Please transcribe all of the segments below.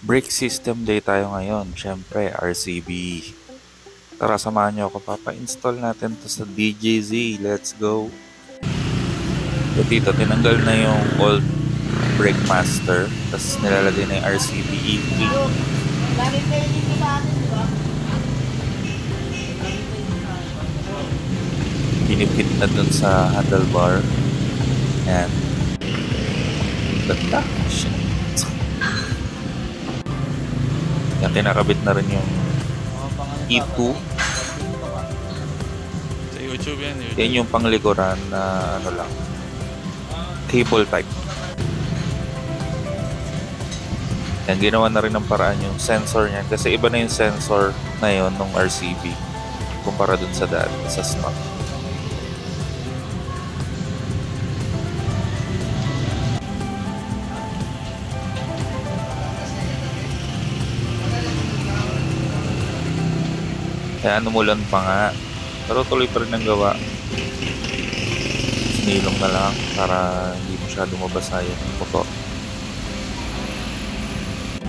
Brake system day tayo ngayon. Siyempre, RCB. Tara, samahan nyo ako. Papa-install natin to sa DJZ. Let's go. So, dito, tinanggal na yung old brake master. Tapos nilalagay na yung RCB E3. Pinipit na dun sa handlebar. Ayan. Ganda. Shit. Yan, kinakabit na rin yung E2. Sa YouTube yan. Yan yung panglikuran na ano lang, cable type. Yan, ginawa na rin ng paraan yung sensor niyan kasi iba na yung sensor ngayon ng RCB kumpara dun sa dati, sa stock. Kaya umulan pa nga. Pero tuloy pa rin ang gawa. Sinilong na lang para hindi masyado mabasa yung puto.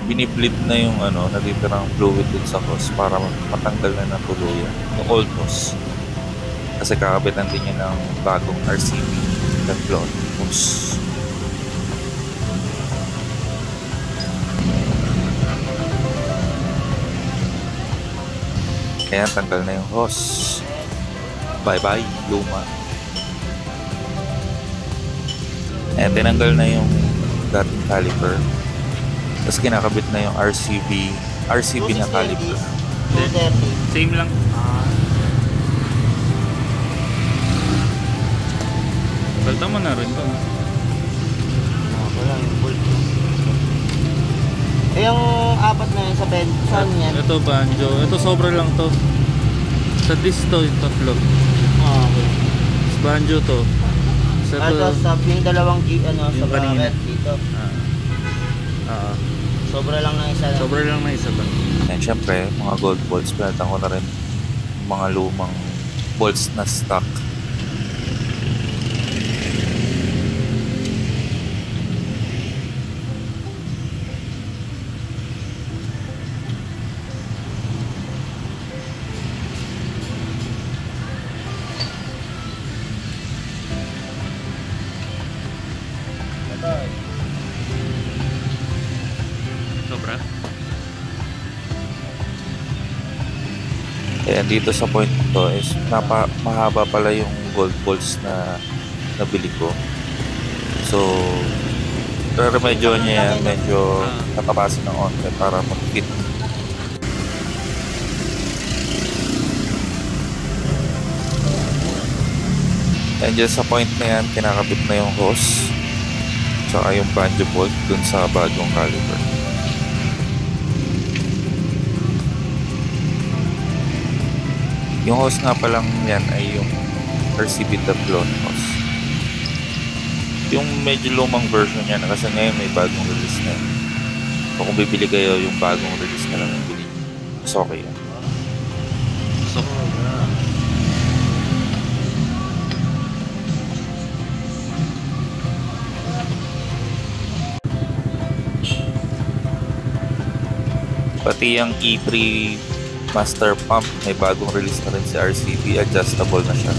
Binibleed na yung natitirang fluid dun sa hose para matanggal na ng tuluyan. Yung old hose. Kasi kakabitan din yun ng bagong RCB Teflon hose. Ayan, tanggal na yung hose. Bye-bye, luma. Ayan, tinanggal na yung dating caliper. Tapos kinakabit na yung RCB na caliper. 230. Same lang. Balta mo na rin to. Wala yung bolt. Eh, yung apat na yun sa bed, saan yan? Ito banjo. Ito sobra lang to. Sa disc to yung tatlo. Okay. Banjo to. Sa Ito, sa yung dalawang G, sa yung kanina. bracket dito. Sobra lang ng isa lang. Sobra lang na isa to. And syempre, mga gold bolts, pinalitan ko na rin yung mga lumang bolts na stock. Sobra. Ayan, dito sa point to is mahaba pala yung gold bolts na nabili ko. So, remedyo niya yan, medyo natapasin ng onte para mag-fit. And dyan sa point na yan, kinakabit na yung hose tsaka yung banjo bolt dun sa bagong caliper. Yung hose nga palang yan ay yung RCB Teflon hose. Yung medyo lumang version yan kasi ngayon may bagong release na yan. So kung bibili kayo yung bagong release na lang yung bili. So okay yan. Pati yung E3 master pump, may bagong release na rin si RCB, adjustable na siya.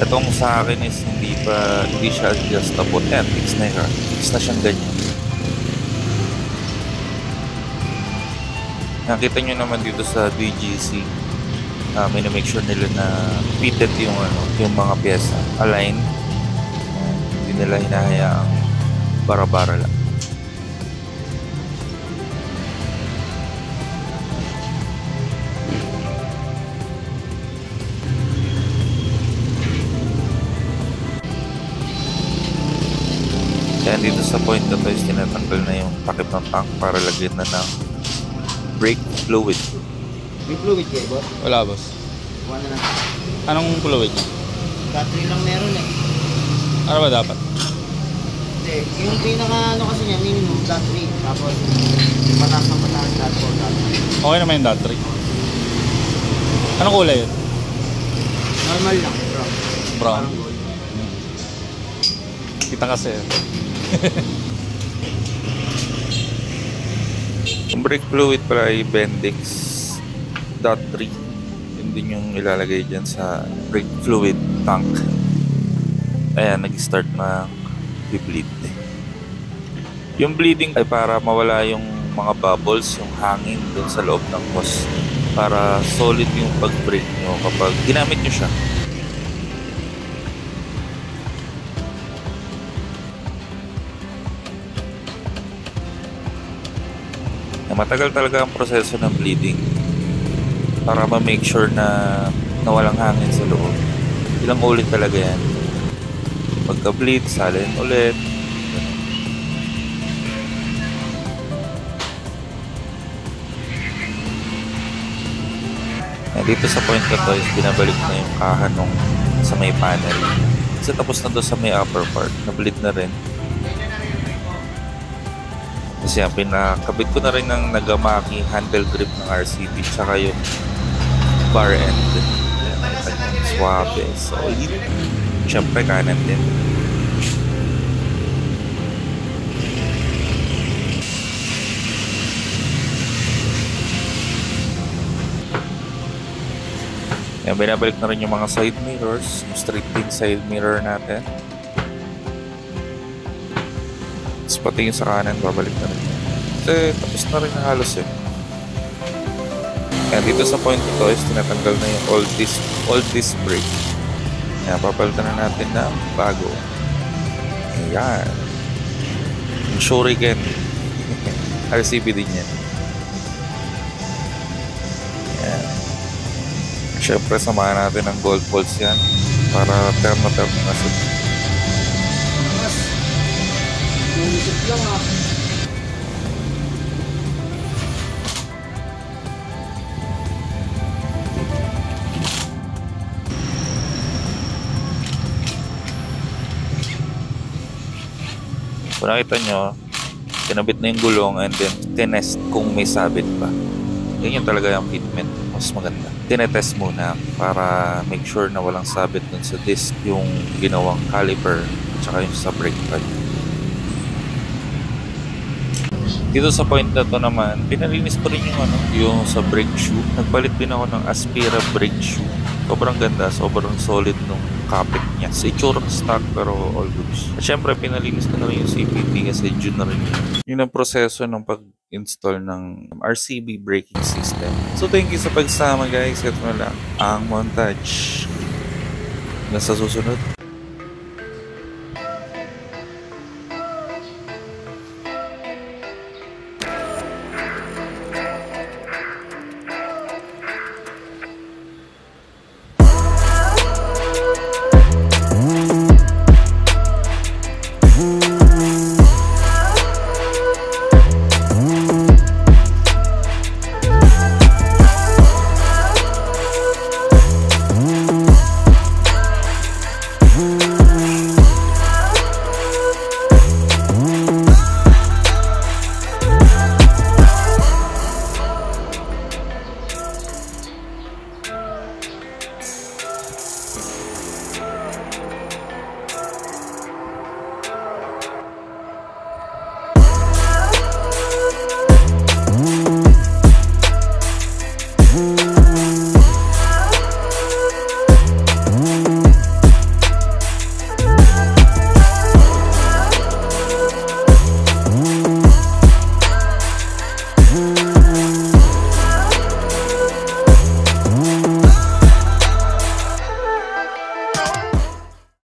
Itong sa akin is hindi siya adjustable. Yan, fix na yun. Fix na siyang ganyan. Nakita nyo naman dito sa DGC, may na-make sure nila na fitted yung mga pyesa, align. Hindi nila hinahayaang bara-bara lang. Kaya dito sa point na to is tinatanggal na yung takip ng tank para lagyan na ng brake fluid. May fluid kayo, boss? Wala boss. Wala na. Anong fluid niya? Battery lang meron eh. Ano ba dapat? Hindi, yung pinaka kasi niya, minimum battery. Tapos, pataas ng pataas lahat po. Okay naman yung battery. Anong kulay yun? Normal lang, bro. Brown. Parang gold. Kita kasi. Yung brake fluid pala ay Bendix .3. Yun din yung ilalagay dyan sa brake fluid tank. Ayan, nag-start na bleed. Yung bleeding ay para mawala yung mga bubbles, yung hangin dun sa loob ng hose. Para solid yung pag-brake nyo kapag ginamit nyo siya. Matagal talaga ang proseso ng bleeding para ma-make sure na walang hangin sa loob. Ilang ulit talaga yan. Pagka-bleed, salin ulit. Dito sa point na to is binabalik na yung kaha nung sa may panel. Kasi tapos na doon sa may upper part. Na-bleed na rin. Kasi yan, pinakabit ko na rin ng Nagamaki handle grip ng RCB tsaka yung bar end. Suabe, solid. Siyempre kanan din. Yan, binabalik na rin yung mga side mirrors, yung straight din side mirror natin. Tapos pati yung sa kanan, babalik na rin. Kasi tapos na rin na halos eh. Kaya dito sa point ito is tinatanggal na yung old disc brake. Kaya papalitan na natin ng bago. Ayan. Yung Shuriken. RCB din yan. Ayan. Siyempre samahan natin ng gold bolts yan para termo-termo na sila. Isip lang ah. Kung nakita nyo, kinabit na yung gulong and then tinest kung may sabit pa. Yan yung talaga yung fitment. Mas maganda. Tinetest muna para make sure na walang sabit dun sa disc yung ginawang caliper at saka yung sa brake pad. Dito sa point na to naman, pinalinis ko rin yung sa brake shoe. Nagpalit din ako ng Aspira brake shoe. Sobrang ganda, sobrang solid nung kapit niya. Sa itsurang stock pero all goods. At syempre, pinalinis ko na rin yung CVT kasi June na rin yun. Yun ang proseso ng pag-install ng RCB braking system. So thank you sa pagsama guys. Ito na lang ang montage. Hanggang sa susunod.